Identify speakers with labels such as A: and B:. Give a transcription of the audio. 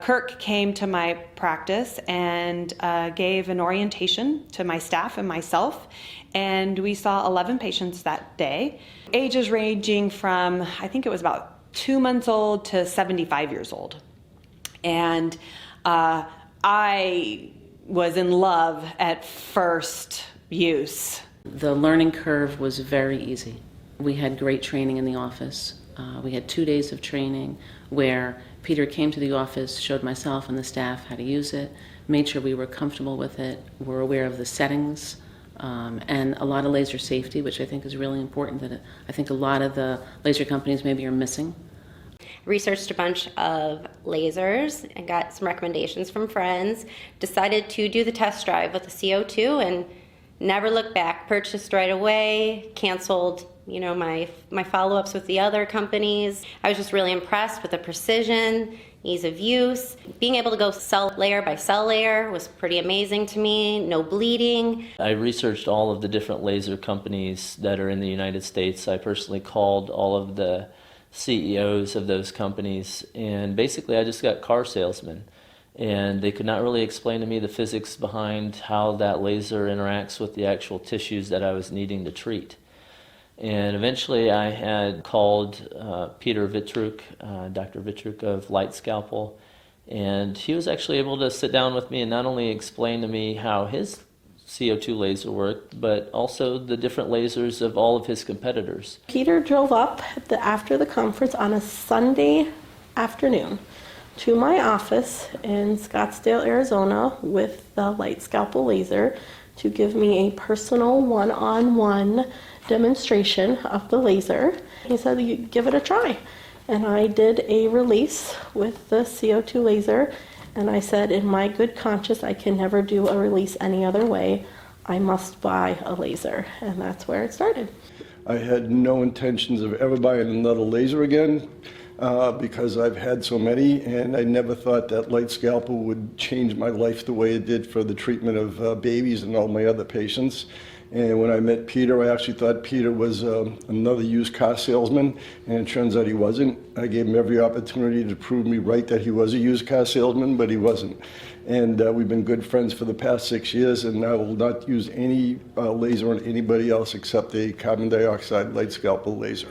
A: Kirk came to my practice and gave an orientation to my staff and myself, and we saw 11 patients that day, ages ranging from, I think it was about 2 months old to 75 years old. And I was in love at first use.
B: The learning curve was very easy. We had great training in the office. We had 2 days of training where Peter came to the office, showed myself and the staff how to use it, made sure we were comfortable with it, were aware of the settings, and a lot of laser safety, which I think is really important that I think a lot of the laser companies maybe are missing.
C: Researched a bunch of lasers and got some recommendations from friends, decided to do the test drive with the CO2 and never looked back. Purchased right away, canceled my follow-ups with the other companies. I was just really impressed with the precision, ease of use. Being able to go cell layer by cell layer was pretty amazing to me, no bleeding.
D: I researched all of the different laser companies that are in the United States. I personally called all of the CEOs of those companies, and basically I just got car salesmen. And they could not really explain to me the physics behind how that laser interacts with the actual tissues that I was needing to treat. And eventually I had called Peter Vitruk, Dr. Vitruk of LightScalpel, and he was actually able to sit down with me and not only explain to me how his CO2 laser worked, but also the different lasers of all of his competitors.
E: Peter drove up after the conference on a Sunday afternoon to my office in Scottsdale, Arizona with the LightScalpel laser to give me a personal one-on-one demonstration of the laser. He said, "You give it a try." And I did a release with the CO2 laser, and I said, in my good conscience, I can never do a release any other way. I must buy a laser, and that's where it started.
F: I had no intentions of ever buying another laser again because I've had so many, and I never thought that LightScalpel would change my life the way it did for the treatment of babies and all my other patients. And when I met Peter, I actually thought Peter was another used car salesman, and it turns out he wasn't. I gave him every opportunity to prove me right that he was a used car salesman, but he wasn't. And we've been good friends for the past 6 years, and I will not use any laser on anybody else except a carbon dioxide LightScalpel laser.